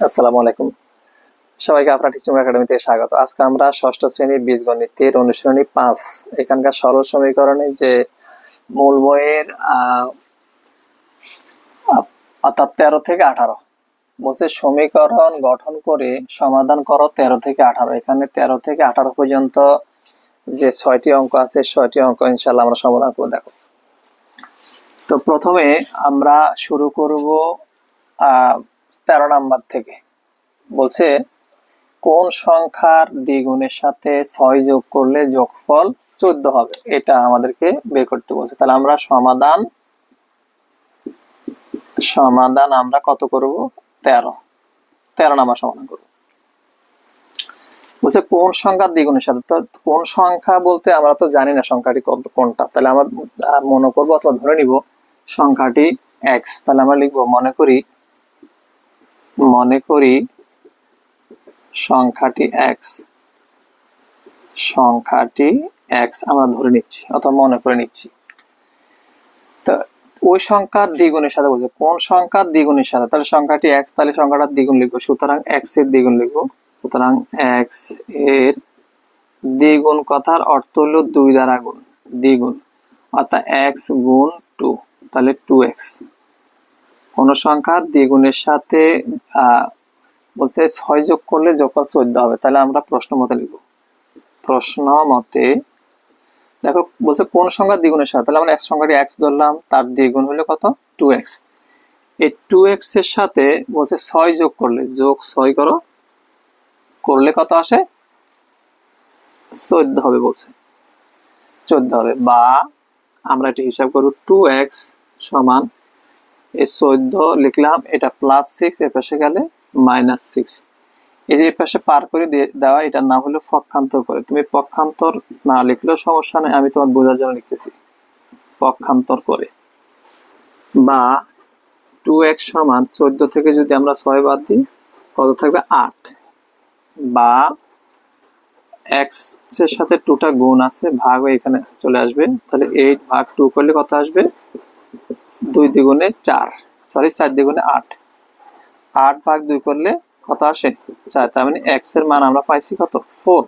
আসসালামু আলাইকুম। সবাইকে আপনার টিচিং একাডেমিতে স্বাগত। আজকে আমরা ষষ্ঠ শ্রেণীর বীজগণিতের অনুশীলনী ৫ এখানকার সরল সমীকরণে যে মূল বইয়ের অর্থাৎ ১৩ থেকে ১৮ বলছে সমীকরণ গঠন করে সমাধান করো ১৩ থেকে ১৮। এখানে ১৩ থেকে ১৮ পর্যন্ত যে ৬টি অঙ্ক আছে ৬টি অঙ্ক ইনশাআল্লাহ আমরা সমাধান করে দেখো। তো প্রথমে আমরা শুরু করব ১৩ নাম্বার থেকে। বলছে কোন সংখ্যার দ্বিগুণের সাথে ৬ যোগ করলে যোগফল ১৪ হবে, এটা আমাদেরকে বের করতে বলছে। তাহলে আমরা সমাধান আমরা কত করব? ১৩ নাম্বার সমাধান করব। বলছে কোন সংখ্যার দ্বিগুণের সাথে, তো কোন সংখ্যা বলতে আমরা তো জানি না সংখ্যাটি কোনটা। তাহলে আমরা মনে করব অথবা ধরে নিব সংখ্যাটি x। তাহলে আমরা লিখব মনে করি সংখ্যাটি x আমরা ধরে নিচ্ছি অথবা মনে করে নিচ্ছি। তো ওই সংখ্যার দ্বিগুণের সাথে বলছে কোন সংখ্যার দ্বিগুণের সাথে, তাহলে সংখ্যাটি x, তাহলে সংখ্যাটার দ্বিগুণ লিখবো। সুতরাং x এর দ্বিগুণ লিখবো। সুতরাং x এর দ্বিগুণ কথার অর্থ হলো 2 দ্বারা গুণ, দ্বিগুণ অর্থাৎ x গুণ 2, তাহলে 2x। কোন সংখ্যার দ্বিগুণের সাথে বলছে 6 যোগ করলে যোগফল 14 হবে। তাহলে আমরা প্রশ্ন মতে লিখব। প্রশ্ন মতে দেখো বলছে কোন সংখ্যার দ্বিগুণের সাথে, তাহলে আমরা এক সংখ্যাটি x ধরলাম, তার দ্বিগুণ হলো কত? 2x। এই 2x এর সাথে বলছে 6 যোগ করলে, যোগ 6 করলে কত আসে? 14 হবে বলছে, 14 হবে। বা আমরা এটা হিসাব করব 2x সমান এই 14 লিখলাম, এটা +6, এর পাশে গেলে -6। এই যে এই পাশে পার করে দেওয়া, এটার নাম হলো পক্ষান্তর করে। তুমি পক্ষান্তর না লিখলেও সমস্যা নেই, আমি তোমার বোঝার জন্য লিখতেছি পক্ষান্তর করে। বা 2x সমান 14 থেকে যদি আমরা 6 বাদ দিই কত থাকবে? 8। বা x এর সাথে 2টা গুণ আছে, ভাগ এখানে চলে আসবে। তাহলে 8 ভাগ 2 করলে কত আসবে? 2 দ্বিগুণে 4, সরি 4 দ্বিগুণে 8। 8 ভাগ 2 করলে কত আসে? 4। তার মানে x এর মান আমরা পাইছি কত? 4।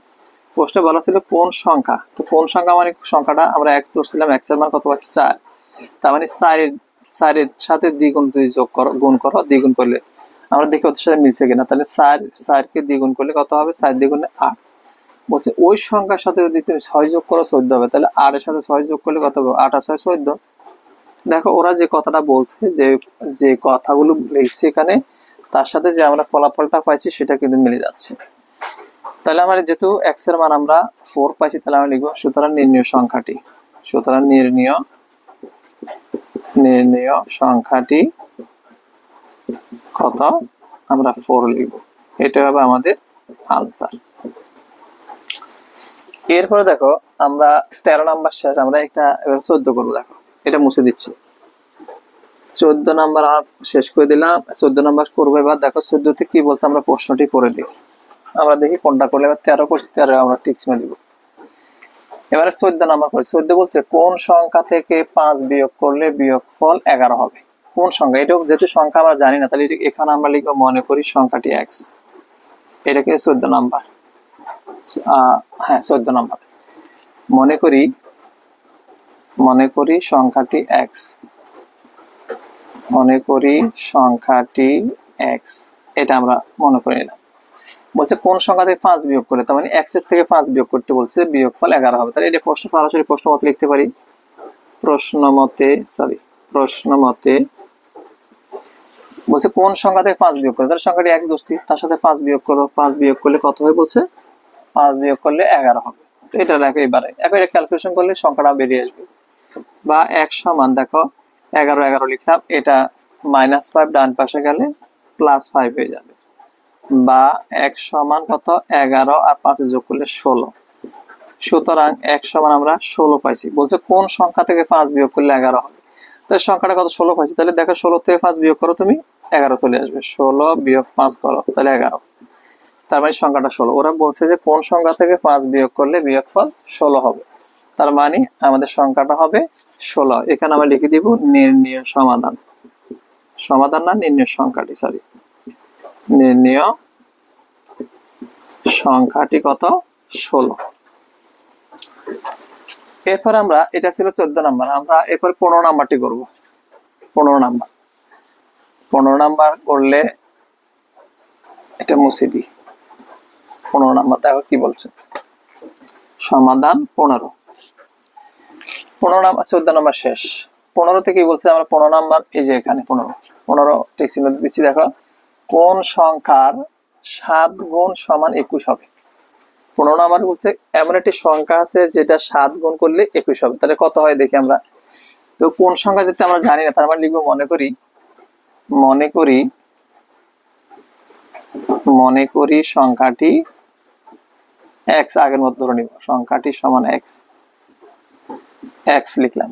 প্রশ্নে বলা ছিল কোন সংখ্যা, তো কোন সংখ্যা মানে সংখ্যাটা আমরা x ধরছিলাম, x এর মান কত পাচ্ছি? 4। তার মানে 4 এর সাথে দ্বিগুণ যদি যোগ করো, গুণ করো, দ্বিগুণ করলে আমরা দেখি ওদের সাথে মিলছে কিনা। তাহলে 4 কে দ্বিগুণ করলে কত হবে? 4 দ্বিগুণে 8। বলছে ওই সংখ্যার সাথে যদি তুমি 6 যোগ করো 14 হবে। তাহলে 8 এর সাথে 6 যোগ করলে কত হবে? 8 আর 6 14। দেখো ওরা যে কথাটা বলছে, যে কথাগুলো লিখছে এখানে, তার সাথে যে আমরা ফলাফলটা পাইছি সেটা কিন্তু মিলে যাচ্ছে। তাহলে আমরা যেহেতু x এর মান আমরা 4 পাইছি, তাহলে আমরা লিখব সুতরাং নির্ণীয় সংখ্যাটি, সুতরাং নির্ণীয় সংখ্যাটি কত? আমরা 4 লিখব। এটা হবে আমাদের আনসার। এরপরে দেখো আমরা 13 নাম্বার শেষ, আমরা একটা 14 করব। দেখো এটা মুছে দিচ্ছি, 14 নাম্বার শেষ করে দিলাম, 14 নাম্বার করবো। এবার দেখো 14 তে কি বলছে আমরা প্রশ্নটি করে দেখি, আমরা দেখি কোনটা করলে। এবার 13 করছি, 13 আমরা টিক চিহ্ন দিব। এবারে 14 নাম্বার করছি। 14 বলছে কোন সংখ্যা থেকে 5 বিয়োগ করলে বিয়োগফল 11 হবে। কোন সংখ্যা? এটা যেহেতু সংখ্যা আমরা জানি না, তাহলে এখানে আমরা লিখবো মনে করি সংখ্যাটি x। এটা কি 14 নাম্বার? হ্যাঁ 14 নাম্বার। মনে করি সংখ্যাটি x, মনে করি সংখ্যাটি x, এটা আমরা মনে করে নিলাম। বলছে কোন সংখ্যা থেকে 5 বিয়োগ করলে, তার মানে x এর থেকে 5 বিয়োগ করতে বলছে, বিয়োগফল 11 হবে। তাহলে এটা সরাসরি প্রশ্ন মতে লিখতে পারি। প্রশ্ন মতে বলছে কোন সংখ্যা থেকে 5 বিয়োগ করলে, তাহলে সংখ্যাটি x ধরছি, তার সাথে 5 বিয়োগ করো, 5 বিয়োগ করলে কত হয় বলছে? 5 বিয়োগ করলে 11 হবে। তো এটা লেখো। এবারে এটা ক্যালকুলেশন করলে সংখ্যাটা বেরিয়ে আসবে। বা x সমান দেখো 11 লিখলাম, এটা -5 ডান পাশে গেলে +5 হয়ে যাবে। বা x সমান কত? 11 আর 5 যোগ করলে 16। সুতরাং x সমান আমরা 16 পাইছি। বলছে কোন সংখ্যা থেকে 5 বিয়োগ করলে 11 হবে। তাহলে সংখ্যাটা কত? 16 পাইছি। তাহলে দেখো 16 থেকে 5 বিয়োগ করো, তুমি 11 চলে আসবে। 16 বিয়োগ 5 করো, তাহলে 11। তার মানে সংখ্যাটা 16। ওরা বলছে যে কোন সংখ্যা থেকে 5 বিয়োগ করলে বিয়োগফল 16 হবে। তার মানে আমাদের সংখ্যাটা হবে 16। এখানে আমরা লিখে দিব নির্ণীয় সমাধান, না নির্ণীয় সংখ্যাটি, সরি। নির্ণয় সংখ্যাটি কত? 16। এরপর আমরা, এটা ছিল 14 নাম্বার, আমরা এরপর 15 নাম্বারটি করব। 15 নাম্বার, 15 নাম্বার করলে এটা মুছে দিই। 15 নাম্বার দেখো কি বলছে, সমাধান 15। 15 নাম্বার, 14 নাম্বার শেষ। 15 থেকে কি বলছে, আমরা 15 নাম্বার, এই যে এখানে 15 টেক্সট দিচ্ছি। দেখো, কোন সংখ্যার 7 গুণ সমান 21 হবে। 15 নাম্বার বলছে এমন একটি সংখ্যা আছে যেটা 7 গুণ করলে 21 হবে। তাহলে কত হয় দেখি আমরা। তো কোন সংখ্যা যেটা আমরা জানি না, তার মানে লিখবো মনে করি সংখ্যাটি x, আগের মতো ধরে নিব, সংখ্যাটি সমান x লিখলাম।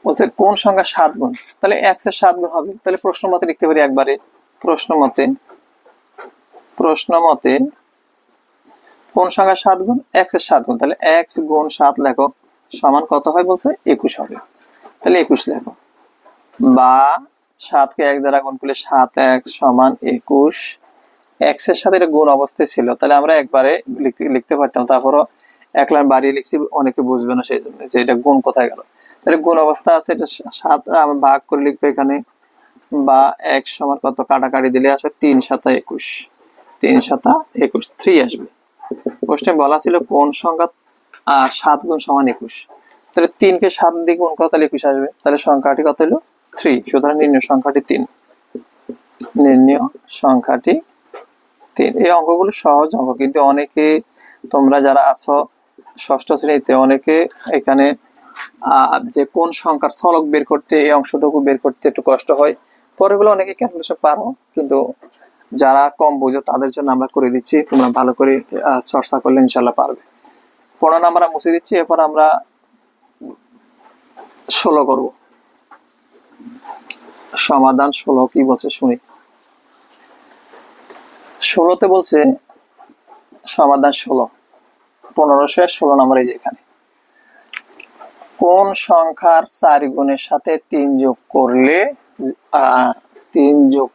বলছে কোন সংখ্যা 7 গুণ, তাহলে x এর 7 গুণ হবে। তাহলে প্রশ্ন মতে লিখতে পারি একবারে, প্রশ্ন মতে কোন সংখ্যা 7 গুণ, x এর 7 গুণ। তাহলে x গুণ 7 লেখো, সমান কত হয় বলছে 21 হবে। তাহলে 21 লেখো। বা 7 কে 1 দ্বারা গুণ করলে 7x সমান 21। x এর সাথে এটা গুণ অবস্থায় ছিল, তাহলে আমরা একবারে লিখতে পারতাম। তারপরও এক লাইন বাড়িয়ে লিখছি, অনেকে বুঝবে না, সেই জন্য যে এটা গুণ কোথায় গেল। তাহলে গুণ অবস্থা আছে, এটা 7 আমরা ভাগ করে লিখবো এখানে। বা x সমান কত, কাটাকাটি দিলে আসে 3 7 21, 3 7 21, 3 আসবে। প্রশ্নে বলা ছিল কোন সংখ্যা 7 গুণ সমান 21। তাহলে 3 কে 7 দিয়ে গুণ কত, তাহলে 21 আসবে। তাহলে সংখ্যাটি কত হলো? 3। সুতরাং নির্ণয় সংখ্যাটি 3। নির্ণয় সংখ্যাটি 3। এই অঙ্কগুলো সহজ অঙ্ক, কিন্তু অনেকে, তোমরা যারা আছো ষষ্ঠ শ্রেণীতে, অনেকে এখানে যে কোন সংখ্যার ছলক বের করতে, এই অংশটুকু বের করতে একটু কষ্ট হয়। পরেগুলো অনেকে ক্যালকুলেশন পারো, কিন্তু যারা কম বুঝো তাদের জন্য আমরা করে দিচ্ছি। তোমরা ভালো করে চর্চা করলে ইনশাল্লাহ পারবে। 15 নাম্বার মুছে দিচ্ছি। এরপর আমরা 16 করব। সমাধান 16 কি বলছে শুনি। 16তে বলছে সমাধান 16, 15 শেষ, 16 নাম্বার এই যে এখানে। কোন সংখ্যার 4 গুণের সাথে 3 যোগ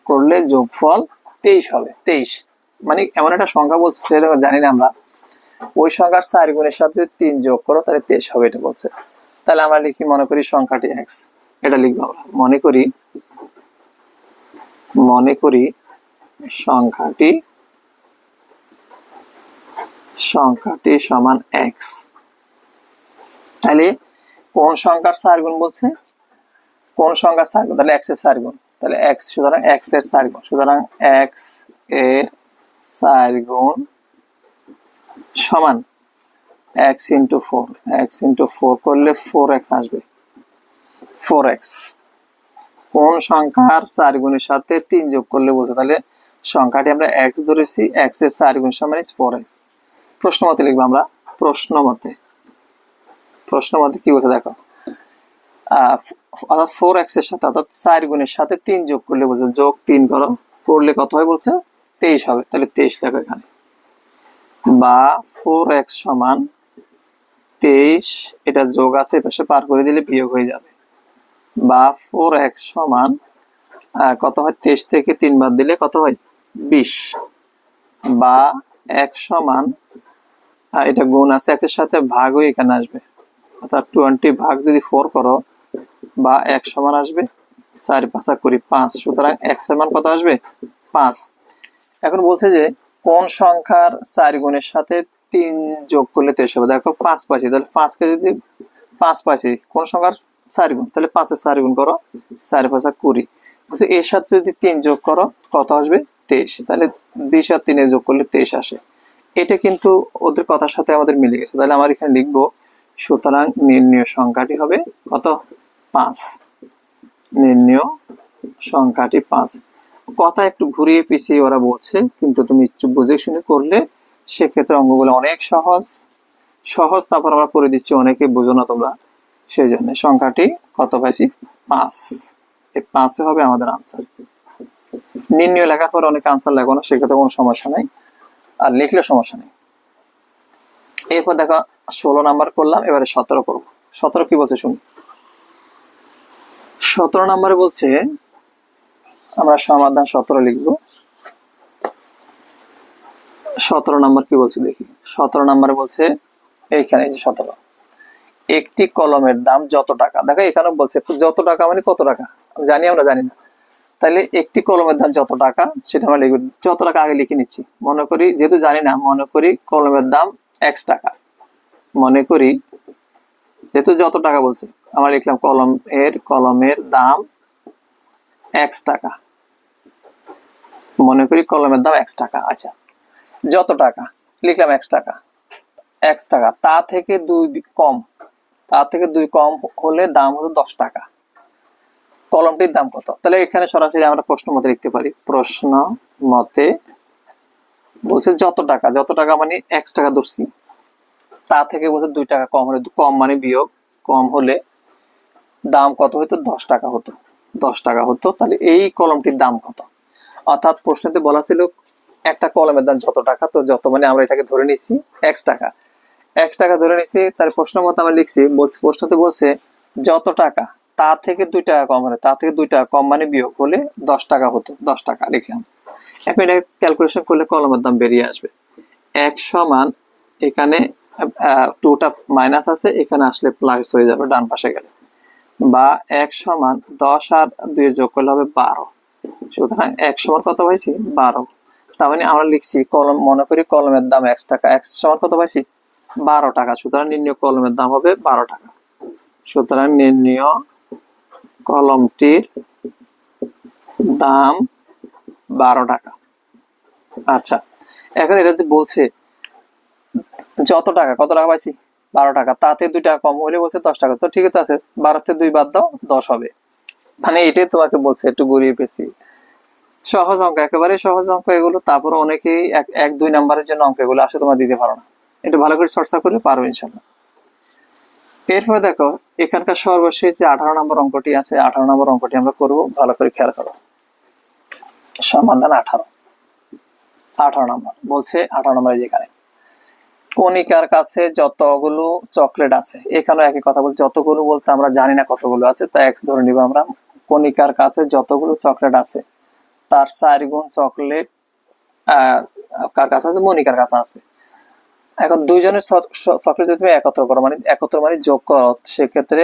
করলে যোগফল 23 হবে। 23 মানে এমন একটা সংখ্যা বলছে, সেটা জানি না আমরা। ওই সংখ্যার 4 গুণের সাথে 3 যোগ করো, তাহলে 23 হবে, এটা বলছে। তাহলে আমরা লিখি, মনে করি সংখ্যাটি x, এটা লিখবো আমরা। মনে করি সংখ্যাটি সমান x। তাহলে কোন সংখ্যার 4 গুণ বলছে, কোন সংখ্যার 4 গুণ, তাহলে x এর 4 গুণ। তাহলে x, সুতরাং x এর 4 গুণ, সুতরাং x এর 4 গুণ সমান x into 4, x into 4 করলে 4x আসবে, 4x। কোন সংখ্যার 4 গুণের সাথে 3 যোগ করলে বলছে, তাহলে সংখ্যাটি আমরা x ধরেছি, x এর 4 গুণ সমান 4x। প্রশ্ন মতে লিখবো আমরা, প্রশ্ন মতে কি বলছে দেখো, 4x এর সাথে, অর্থাৎ 4 গুণের সাথে 3 যোগ করলে বলছে, যোগ 3 করলে কত হয় বলছে, 23 হবে। তাহলে 23 লেখো এখানে। বা 4x সমান 23, এটা যোগ আছে, পাশে পার করে দিলে বিয়োগ হয়ে যাবে। বা 4x সমান কত হয়, 23 থেকে 3 বাদ দিলে কত হয়, 20। বা x সমান, এটা গুণ আছে, x এর সাথে ভাগ হয়ে এখানে আসবে, অর্থাৎ 20 ভাগ যদি 4 করো, বা x সমান আসবে 4 5 20 5। সুতরাং x এর মান কত আসবে, 5। এখন বলছে যে কোন সংখ্যার 4 গুণের সাথে 3 যোগ করলে 23 হবে। দেখো 5 পাইছি, তাহলে 5 কে যদি 5 পাইছি, কোন সংখ্যার 4 গুণ, তাহলে 5 এর 4 গুণ করো, 4 5 20। বলছে এর সাথে যদি 3 যোগ করো, কত আসবে, 23। তাহলে 20 আর 3 যোগ করলে 23 আসে। এটা কিন্তু ওদের কথার সাথে আমাদের মিলে গেছে। তাহলে আমরা এখানে লিখবো, সুতরাং নির্ণয় সংখ্যাটি হবে কত, 5। নির্ণয় সংখ্যাটি 5। কথা একটু ঘুরিয়ে পিছিয়ে ওরা বলছে, কিন্তু তুমি একটু বুঝে শুনে করলে সেক্ষেত্রে অঙ্কগুলো অনেক সহজ। তারপর আমরা করে দিচ্ছি, অনেকে বুঝো না তোমরা, সেই জন্য সংখ্যাটি কত পাইছি, 5। এই 5 হবে আমাদের আনসার। নির্ণয় লেখার পর অনেকে আনসার লেখো না, সেক্ষেত্রে কোনো সমস্যা নাই, আর লিখলে সমস্যা নেই। এরপর দেখো 16 নাম্বার করলাম, এবারে 17 করবো। 17 কি বলছে শুনি। 17 নাম্বারে বলছে, আমরা সমাধান 17 লিখবো। 17 নাম্বার কি বলছে দেখি। 17 নাম্বারে বলছে এইখানে যে 17, একটি কলমের দাম যত টাকা। দেখো এখানে বলছে যত টাকা মানে কত টাকা জানি আমরা জানি না, তাহলে একটি কলমের দাম যত টাকা সেটা আমরা লিখব। যত টাকা আগে লিখে নিচ্ছি, মনে করি যেহেতু জানি না, মনে করি কলমের দাম x টাকা, মনে করি যেহেতু যত টাকা বলছে আমরা লিখলাম কলমের দাম x টাকা, মনে করি কলমের দাম x টাকা। আচ্ছা, যত টাকা লিখলাম x টাকা, x টাকা, তা থেকে 2 কম, তা থেকে 2 কম হলে দাম হলো 10 টাকা। কলমটির দাম কত? তাহলে এখানে সরাসরি আমরা প্রশ্ন মতে লিখতে পারি। প্রশ্ন মতে বলছে যত টাকা, যত টাকা মানে x টাকা ধরছি, তা থেকে বলছে 2 টাকা কম হলে, কম মানে বিয়োগ, কম হলে দাম কত হতো? 10 টাকা হতো, 10 টাকা হতো। তাহলে এই কলমটির দাম কত? অর্থাৎ প্রশ্নতে বলা ছিল একটা কলমের দাম যত টাকা, তো যত মানে আমরা এটাকে ধরে নিছি x টাকা, x টাকা ধরে নিছি। তার প্রশ্ন মতে আমরা লিখছি, বলছে প্রশ্নতে বলছে যত টাকা, তা থেকে 2 টাকা কম হলে, তা থেকে 2 টাকা কম মানে বিয়োগ হলে 10 টাকা হতো, 10 টাকা লিখলাম। এখন এটা ক্যালকুলেশন করলে কলমের দাম বেরিয়ে আসবে। x সমান, এখানে 2টা মাইনাস আছে, এখানে আসলে প্লাস হয়ে যাবে ডান পাশে গেলে, বা x সমান 10 আর 2 যোগ করলে হবে 12। সুতরাং x সমান কত পাইছি? 12। তার মানে আমরা লিখছি কলম, মনে করি কলমের দাম x টাকা, x সমান কত পাইছি? 12 টাকা। সুতরাং নির্ণয় কলমের দাম হবে 12 টাকা। সুতরাং নির্ণয় কলমটির দাম 12 টাকা। আচ্ছা, এখন এটা যে বলছে যত টাকা, কত টাকা পাইছি? 12 টাকা, তাতে 2 টাকা কম হলে বলছে 10 টাকা। তো ঠিক আছে, 12 তে 2 বাদ দাও, 10 হবে। মানে এটাই তোমাকে বলছে, একটু ঘুরিয়ে পেয়েছি। সহজ অঙ্ক, একেবারে সহজ অঙ্ক এগুলো। তারপরে অনেকেই 1-2 নাম্বারের জন্য অঙ্ক এগুলো আসে তোমরা দিতে পারো না, একটু ভালো করে চর্চা করলে পারো ইনশাল্লাহ। এরপরে দেখো এখানকার সর্বশেষ যে 18 নম্বর অঙ্কটি আছে, 18 নম্বর অঙ্কটি আমরা করব, ভালো করে খেয়াল করো। সমাধান 18 নম্বর বলছে, 18 নম্বরে যেখানে কণিকার কাছে যতগুলো চকলেট আছে, এখানে একই কথা বলছে। যতগুলো বলতে আমরা জানি না কতগুলো আছে, তা x ধরে নিব আমরা। কণিকার কাছে যতগুলো চকলেট আছে তার 4 গুণ চকলেট কার কাছে আছে? মনিকার কাছে আছে। এখন দুইজনের চকলেট যদি তুমি একত্র করো, মানে একত্র মানে যোগ করো, সেক্ষেত্রে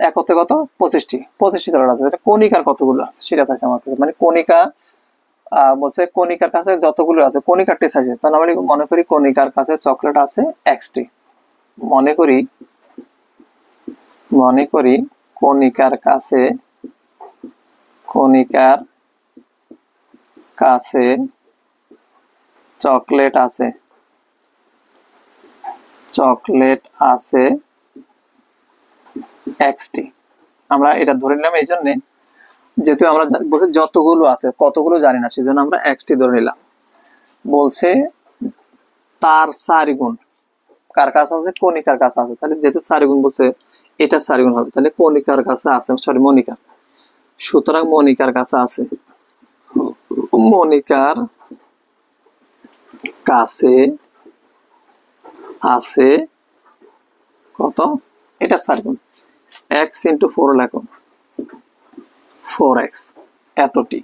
একত্রে কত? 25টি চকলেট আছে। কণিকার কতগুলো আছে সেটা চাইছে আমার কাছে, মানে কণিকা বলছে কণিকার কাছে যতগুলো আছে, কণিকারটি চাইছে। তাহলে আমরা মনে করি কণিকার কাছে চকলেট আছে x মনে করি কণিকার কাছে চকলেট আছে x। আমরা এটা ধরে নিলাম এই জন্য, যেহেতু আমরা বলছে যতগুলো আছে, কতগুলো জানি না, সেজন্য আমরা x ধরে নিলাম। বলছে তার 4 গুণ কার কাছে আছে? কণিকার কাছে আছে। তাহলে যেহেতু 4 গুণ বলছে, এটা 4 গুণ হবে, তাহলে কণিকার কাছে আছে, সরি মনিকার। সুতরাং মনিকার কাছে আছে, মনিকার কাছে আছে কত? এটা 4 গুণ, x × 4 লেখো, 4x। এতটি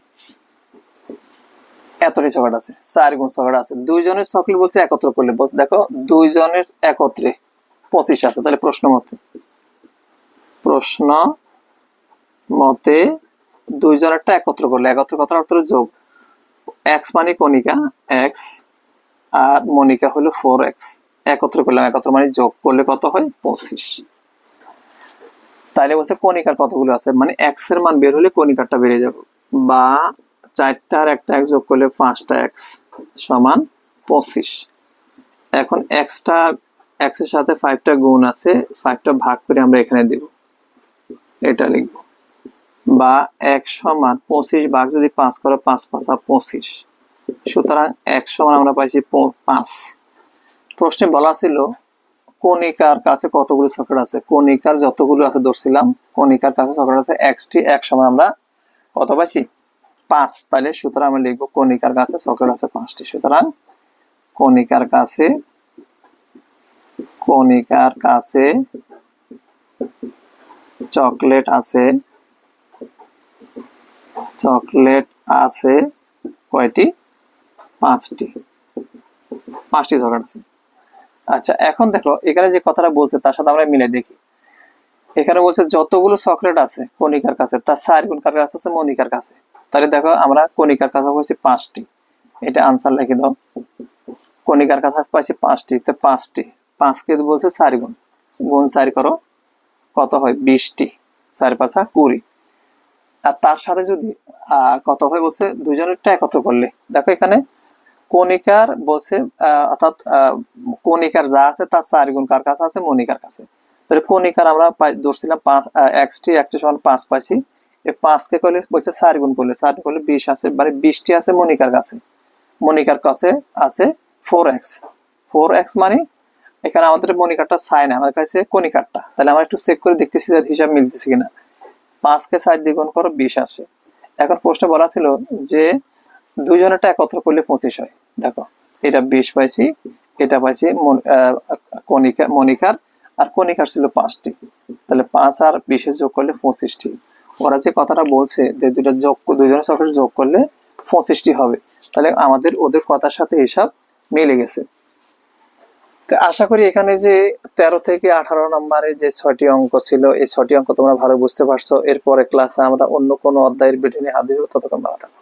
চকলেট আছে, 4 গুণ চকলেট আছে। দুইজনের চকলেট বলছে একত্র করলে, দেখো দুইজনের একত্রে 25 আছে। তাহলে প্রশ্ন মতে দুইজনেরটা একত্র করলে, একত্র কত অর্থ? যোগ। x মানে কণিকা x, আর মনিকা হলো 4x। একত্র করলাম, একত্র মানে যোগ করলে কত হয়? 25। তাইলে বলছে কণিকার কতগুলো আছে, মানে x এর মান বের হলে কণিকারটা বেড়ে যাবে, বা 4টা আর একটা x যোগ করলে 5টা x সমান 25। এখন x এর সাথে 5টা গুণ আছে, 5টা ভাগ করে আমরা এখানে দেব, এটা লিখব। বা x সমান 25 ভাগ যদি 5 করো, 5 × 5 = 25। সুতরাং x সমান আমরা পাইছি 5। প্রশ্নে বলা ছিল কণিকার কাছে কতগুলো চকলেট আছে, কণিকার যতগুলো আছে ধরছিলাম, কণিকার কাছে চকলেট আছে x সমান আমরা কত পাইছি? 5। তাহলে সুতরাং আমরা লিখবো কণিকার কাছে চকলেট আছে 5টি। সুতরাং কণিকার কাছে চকলেট আছে কয়টি? 5টি চকলেট আছে। আচ্ছা, এখন দেখো এখানে যে কথাটা বলছে তার সাথে আমরা মিলে দেখি। এখানে বলছে যতগুলো চকলেট আছে কণিকার কাছে তার 4 গুণ কার কাছে আছে, মনিকার কাছে। তাহলে দেখো আমরা কণিকার কাছে পাইছি 5টি, এটা আনসার লিখে দাও। কণিকার কাছে পাইছি 5টি, তো 5টি 5কে বলছে 4 গুণ, গুণ 4 করো, কত হয় 20টি, 4 5 20। আর তার সাথে যদি কত হয় বলছে দুজনেরটা একত্র করলে, দেখো এখানে কণিকার বলছে অর্থাৎ কণিকার যা আছে তার 4 গুণ কার কাছে আছে, মনিকার কাছে। তাহলে কণিকার আমরা ধরছিলাম 5 xটি সমান 5 পাইছি। এই 5 কে করলে বলছে 4 গুণ করলে 4 করলে 20 আছে, মানে 20টি আছে মনিকার কাছে। মনিকার কাছে আছে 4x। 4x মানে এখানে আমাদের মনিকারটা চাই না, আমাদের কাছে কণিকারটা। তাহলে আমরা একটু চেক করে দেখতেছি যে হিসাব মিলতেছে কিনা। 5 কে 4 দিয়ে গুণ করো 20 আসে। এখন প্রশ্নে বলা ছিল যে দুজনেরটা একত্র করলে 25 হয়। দেখো এটা 20 পাইছি, এটা পাইছি মনিকার, আর কণিকার ছিল 5টি। তাহলে 5 আর 20 যোগ করলে 25টি। ওরা যে কথাটা বলছে যে দুজনের চকলেট যোগ করলে 25টি হবে, তাহলে আমাদের ওদের কথার সাথে হিসাব মিলে গেছে। তো আশা করি এখানে যে 13 থেকে 18 নম্বরের যে 6টি অঙ্ক ছিল, এই 6টি অঙ্ক তোমরা ভালো বুঝতে পারছো। এরপরে ক্লাসে আমরা অন্য কোনো অধ্যায়ের ভিডিও নিয়ে হাজির হব। ততক্ষণ ভালো থাকো।